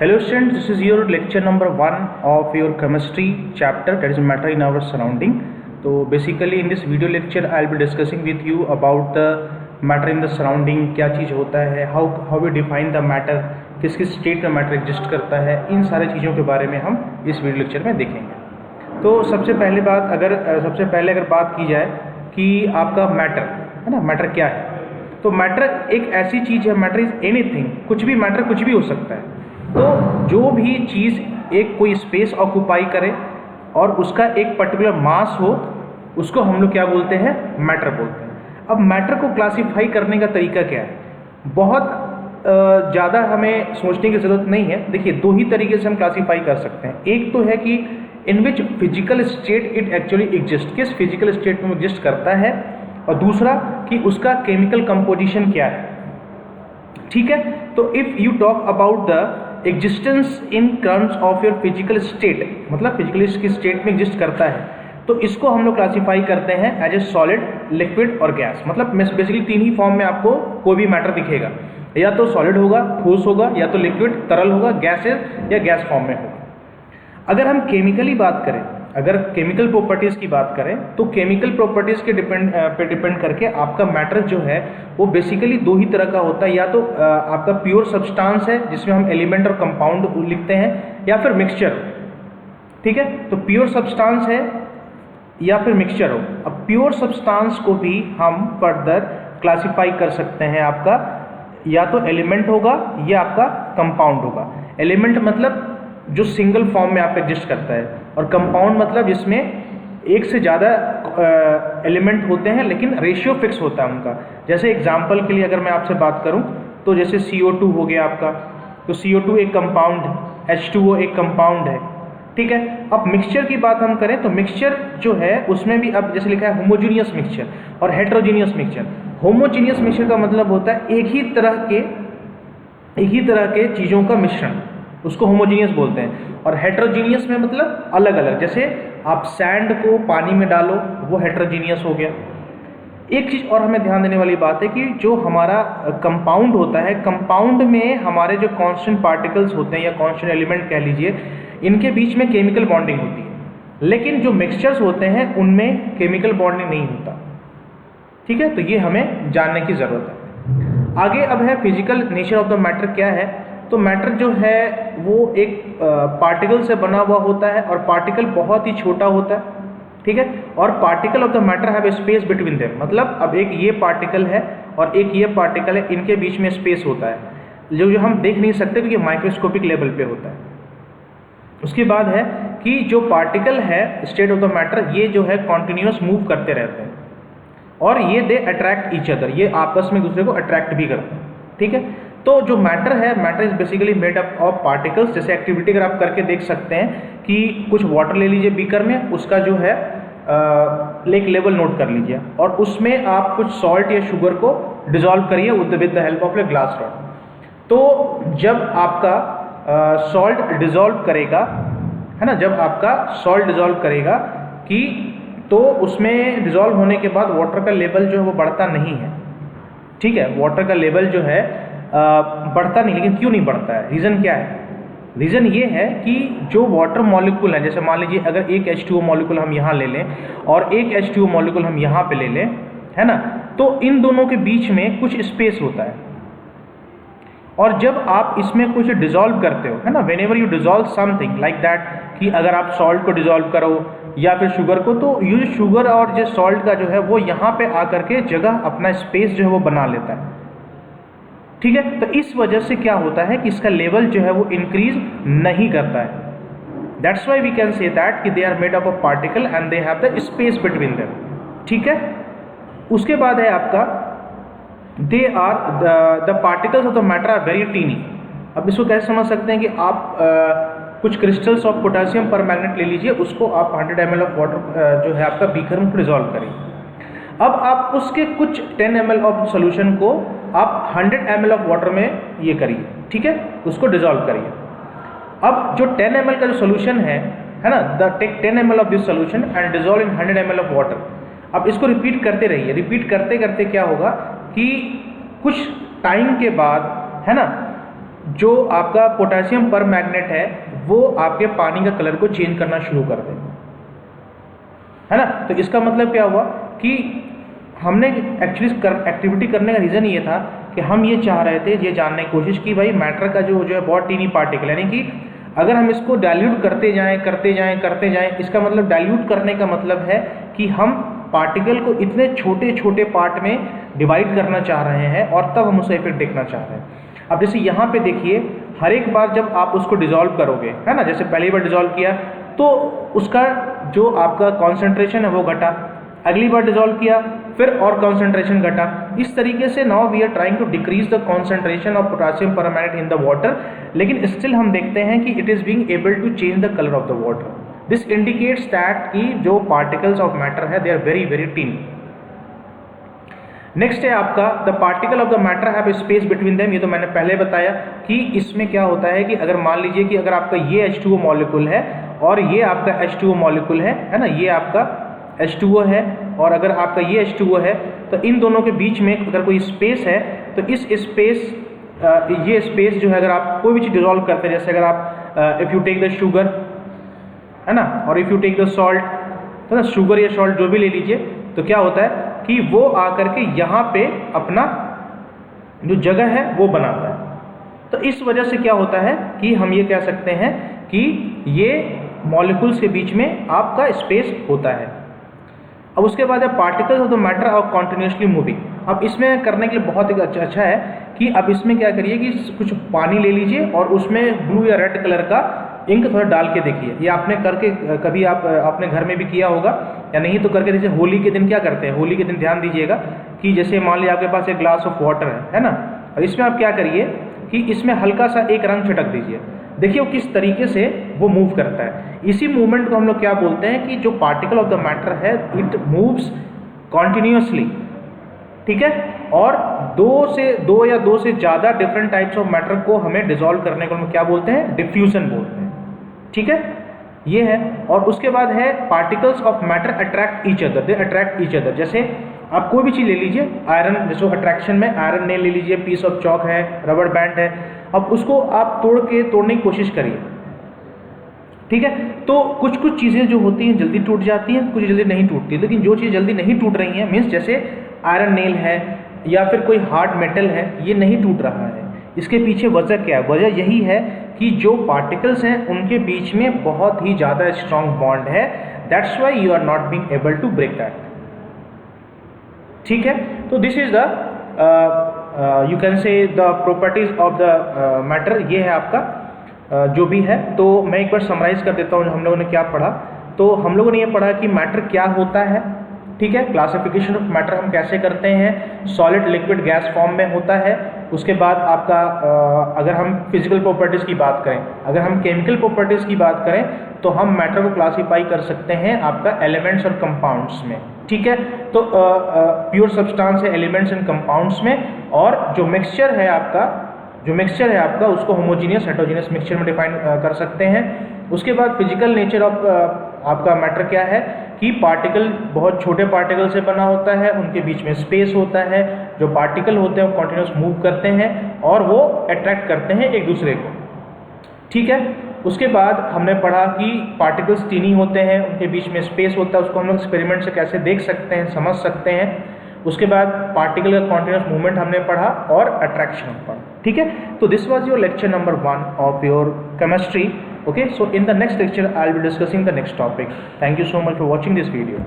Hello students, this is your lecture number 1 of your chemistry chapter, that is matter in our surrounding. So basically in this video lecture I will be discussing with you about the matter in the surrounding, क्या चीज़ होता है, how we define the matter, किस किस state में matter exist करता है, इन सारे चीज़ों के बारे में हम इस वीडियो लेक्चर में देखेंगे। तो सबसे पहले अगर बात की जाए कि आपका मैटर है ना, मैटर क्या है, तो मैटर एक ऐसी चीज़ है, मैटर इज़ एनीथिंग, कुछ भी मैटर कुछ भी हो सकता है। तो जो भी चीज़ एक कोई स्पेस ऑक्यूपाई करे और उसका एक पर्टिकुलर मास हो, उसको हम लोग क्या बोलते हैं, मैटर बोलते हैं। अब मैटर को क्लासीफाई करने का तरीका क्या है, बहुत ज़्यादा हमें सोचने की ज़रूरत नहीं है। देखिए, दो ही तरीके से हम क्लासीफाई कर सकते हैं। एक तो है कि in which physical state it actually exist, किस फिजिकल स्टेट में एग्जिस्ट करता है, और दूसरा कि उसका केमिकल कंपोजिशन क्या है। ठीक है, तो if you talk about the existence in terms of your physical state, मतलब फिजिकल की स्टेट में एग्जिस्ट करता है, तो इसको हम लोग क्लासीफाई करते हैं एज ए सॉलिड, लिक्विड और गैस। मतलब बेसिकली तीन ही फॉर्म में आपको कोई भी मैटर दिखेगा, या तो सॉलिड होगा, ठोस होगा, या तो लिक्विड तरल होगा, गैसेज या गैस फॉर्म में होगा। अगर हम केमिकली बात करें, अगर केमिकल प्रॉपर्टीज़ की बात करें, तो केमिकल प्रॉपर्टीज़ के डिपेंड करके आपका मैटर जो है वो बेसिकली दो ही तरह का होता है। या तो आपका प्योर सब्सटेंस है जिसमें हम एलिमेंट और कंपाउंड लिखते हैं, या फिर मिक्सचर। ठीक है, तो प्योर सब्सटेंस है या फिर मिक्सचर हो। अब प्योर सब्सटेंस को भी हम फर्दर क्लासीफाई कर सकते हैं, आपका या तो एलिमेंट होगा या आपका कंपाउंड होगा। एलिमेंट मतलब जो सिंगल फॉर्म में आपका एग्जिस्ट करता है, और कंपाउंड मतलब जिसमें एक से ज़्यादा एलिमेंट होते हैं लेकिन रेशियो फिक्स होता है उनका। जैसे एग्जांपल के लिए अगर मैं आपसे बात करूं, तो जैसे CO2 हो गया आपका, तो CO2 एक कंपाउंड है, H2O एक कंपाउंड है। ठीक है, अब मिक्सचर की बात हम करें तो मिक्सचर जो है उसमें भी अब जैसे लिखा है होमोजीनियस मिक्सचर और हेट्रोजीनियस मिक्सचर। होमोजीनियस मिक्सचर का मतलब होता है एक ही तरह के चीज़ों का मिश्रण, उसको होमोजीनियस बोलते हैं। और हेट्रोजीनियस में मतलब अलग अलग, जैसे आप सैंड को पानी में डालो, वो हेट्रोजीनियस हो गया। एक चीज़ और हमें ध्यान देने वाली बात है कि जो हमारा कंपाउंड होता है, कंपाउंड में हमारे जो कांस्टेंट पार्टिकल्स होते हैं या कांस्टेंट एलिमेंट कह लीजिए, इनके बीच में केमिकल बॉन्डिंग होती है। लेकिन जो मिक्सचर्स होते हैं उनमें केमिकल बॉन्डिंग नहीं होता। ठीक है, तो ये हमें जानने की ज़रूरत है। आगे अब है physical nature of the matter क्या है। तो मैटर जो है वो एक पार्टिकल से बना हुआ होता है, और पार्टिकल बहुत ही छोटा होता है। ठीक है, और particle of the matter have space between them, मतलब अब एक ये पार्टिकल है और एक ये पार्टिकल है, इनके बीच में स्पेस होता है जो हम देख नहीं सकते क्योंकि माइक्रोस्कोपिक लेवल पे होता है। उसके बाद है कि जो पार्टिकल है स्टेट ऑफ द मैटर, ये जो है कॉन्टिन्यूस मूव करते रहते हैं, और ये दे अट्रैक्ट ईच अदर, ये आपस में दूसरे को अट्रैक्ट भी करते हैं। ठीक है, तो जो मैटर है, matter is basically made up of particles. जैसे एक्टिविटी अगर आप करके देख सकते हैं कि कुछ वाटर ले लीजिए बीकर में, उसका जो है एक लेवल नोट कर लीजिए, और उसमें आप कुछ सॉल्ट या शुगर को डिजोल्व करिए with the help of a glass rod. तो जब आपका सॉल्ट डिजोल्व करेगा, है ना, जब आपका सॉल्ट डिजोल्व करेगा कि तो उसमें डिजोल्व होने के बाद वाटर का लेवल जो है वो बढ़ता नहीं है। ठीक है, वाटर का लेवल जो है बढ़ता नहीं, लेकिन क्यों नहीं बढ़ता है, रीज़न क्या है? रीज़न ये है कि जो वाटर मॉलिक्यूल है, जैसे मान लीजिए अगर एक H2O मॉलिक्यूल हम यहाँ ले लें और एक H2O मॉलिक्यूल हम यहाँ पे ले लें, है ना, तो इन दोनों के बीच में कुछ स्पेस होता है। और जब आप इसमें कुछ डिजोल्व करते हो, है ना, when ever you dissolve something like that, कि अगर आप सॉल्ट को डिजोल्व करो या फिर शुगर को, तो ये शुगर और जो सॉल्ट का जो है वो यहाँ पे आकर के जगह अपना स्पेस जो है वो बना लेता है। ठीक है, तो इस वजह से क्या होता है कि इसका लेवल जो है वो इंक्रीज नहीं करता है। That's why we can say that कि they are made up of particle and they have the space between them. ठीक है, उसके बाद है आपका they are the particles of the matter are very tiny. अब इसको कैसे समझ सकते हैं कि आप कुछ क्रिस्टल्स ऑफ पोटेशियम पर मैग्नेट ले लीजिए, उसको आप 100 ml ऑफ वाटर जो है आपका बीकर में डिजोल्व करिए। अब आप उसके कुछ 10 ml ऑफ सोल्यूशन को आप 100 ml ऑफ वाटर में ये करिए। ठीक है, उसको डिजोल्व करिए। अब जो 10 ml का जो सोल्यूशन है ना, the take 10 ml of this solution and dissolve in 100 ml of water. अब इसको रिपीट करते रहिए। रिपीट करते करते क्या होगा कि कुछ टाइम के बाद, है ना, जो आपका पोटेशियम पर मैग्नेट है वो आपके पानी का कलर को चेंज करना शुरू कर देगा, है ना। तो इसका मतलब क्या हुआ कि हमने एक्चुअली एक्टिविटी करने का रीज़न ये था कि हम ये चाह रहे थे, ये जानने की कोशिश की भाई मैटर का जो है बहुत टीनी पार्टिकल, यानी कि अगर हम इसको डाइल्यूट करते जाएं, इसका मतलब डाइल्यूट करने का मतलब है कि हम पार्टिकल को इतने छोटे छोटे पार्ट में डिवाइड करना चाह रहे हैं और तब हम उसका इफेक्ट देखना चाह रहे हैं। अब जैसे यहाँ पे देखिए, हर एक बार जब आप उसको डिसॉल्व करोगे, है ना, जैसे पहली बार डिसॉल्व किया तो उसका जो आपका कॉन्सेंट्रेशन है वो घटा, अगली बार डिसॉल्व किया फिर और कॉन्सेंट्रेशन घटा। इस तरीके से now we are trying to decrease the concentration of potassium permanganate in the water, लेकिन स्टिल हम देखते हैं कि it is being able to change the colour of the water. This indicates that कि जो पार्टिकल्स ऑफ मैटर है they are very very tiny. Next है आपका the particle of the matter have space between them. ये तो मैंने पहले बताया कि इसमें क्या होता है कि अगर मान लीजिए कि अगर आपका ये H2O मॉलिक्यूल है और ये आपका H2O मॉलिक्यूल है ना, ये आपका H2O है और अगर आपका ये H2O है, तो इन दोनों के बीच में अगर कोई स्पेस है तो इस स्पेस ये स्पेस जो है, अगर आप कोई भी चीज़ डिजॉल्व करते हैं, जैसे अगर आप if you take the sugar, है ना, और if you take the salt, तो ना शुगर या सॉल्ट जो भी ले लीजिए, तो क्या होता है कि वो आकर के यहाँ पे अपना जो जगह है वो बनाता है। तो इस वजह से क्या होता है कि हम ये कह सकते हैं कि ये मॉलिक्यूल्स के बीच में आपका स्पेस होता है। अब उसके बाद है particles of the matter are continuously moving. अब इसमें करने के लिए बहुत ही अच्छा है कि अब इसमें क्या करिए कि कुछ पानी ले लीजिए और उसमें ब्लू या रेड कलर का इंक थोड़ा डाल के देखिए। ये आपने करके कभी आपने घर में भी किया होगा या नहीं तो करके देखिए। होली के दिन क्या करते हैं, होली के दिन ध्यान दीजिएगा कि जैसे मान लीजिए आपके पास एक ग्लास ऑफ वाटर है ना, और इसमें आप क्या करिए कि इसमें हल्का सा एक रंग छिटक दीजिए। देखिए वो किस तरीके से वो मूव करता है। इसी मूवमेंट को हम लोग क्या बोलते हैं कि जो पार्टिकल ऑफ द मैटर है इट मूव्स कॉन्टिन्यूसली, ठीक है। और दो या दो से ज़्यादा डिफरेंट टाइप्स ऑफ मैटर को हमें डिसॉल्व करने को हम क्या बोलते हैं, डिफ्यूजन बोलते हैं, ठीक है, ये है। और उसके बाद है particles of matter attract each other, they attract each other. जैसे आप कोई भी चीज़ ले लीजिए, आयरन, जैसे अट्रैक्शन में आयरन नेल ले लीजिए, पीस ऑफ चॉक है, रबर बैंड है, अब उसको आप तोड़ने की कोशिश करिए, ठीक है। तो कुछ कुछ चीज़ें जो होती हैं जल्दी टूट जाती हैं, कुछ जल्दी नहीं टूटती, लेकिन जो चीज़ जल्दी नहीं टूट रही हैं, मीन्स जैसे आयरन नेल है या फिर कोई हार्ड मेटल है, ये नहीं टूट रहा है। इसके पीछे वजह क्या है? वजह यही है कि जो पार्टिकल्स हैं उनके बीच में बहुत ही ज़्यादा स्ट्रॉन्ग बॉन्ड है, that's why you are not being able to break that, ठीक है। तो this is the you can say the properties of the matter, ये है आपका जो भी है। तो मैं एक बार समराइज कर देता हूँ हम लोगों ने क्या पढ़ा। तो हम लोगों ने ये पढ़ा कि मैटर क्या होता है, ठीक है, क्लासिफिकेशन ऑफ मैटर हम कैसे करते हैं, सॉलिड लिक्विड गैस फॉर्म में होता है। उसके बाद आपका अगर हम फिजिकल प्रॉपर्टीज़ की बात करें, अगर हम केमिकल प्रॉपर्टीज़ की बात करें, तो हम मैटर को क्लासीफाई कर सकते हैं आपका एलिमेंट्स और कंपाउंड्स में, ठीक है। तो प्योर सब्सटेंस है एलिमेंट्स एंड कंपाउंड्स में, और जो मिक्सचर है आपका उसको होमोजीनियस हेटेरोजीनियस मिक्सचर में डिफाइन कर सकते हैं। उसके बाद फिजिकल नेचर ऑफ आपका मैटर क्या है कि पार्टिकल बहुत छोटे पार्टिकल से बना होता है, उनके बीच में स्पेस होता है, जो पार्टिकल होते हैं वो कॉन्टिन्यूस मूव करते हैं और वो अट्रैक्ट करते हैं एक दूसरे को, ठीक है। उसके बाद हमने पढ़ा कि पार्टिकल्स टीनी होते हैं, उनके बीच में स्पेस होता है, उसको हम लोग एक्सपेरिमेंट से कैसे देख सकते हैं, समझ सकते हैं। उसके बाद पार्टिकल का कॉन्टिन्यूस मूवमेंट हमने पढ़ा और अट्रैक्शन पढ़ा, ठीक है। तो this was your lecture number 1 of your chemistry. Okay, so in the next lecture I'll be discussing the next topic. Thank you so much for watching this video.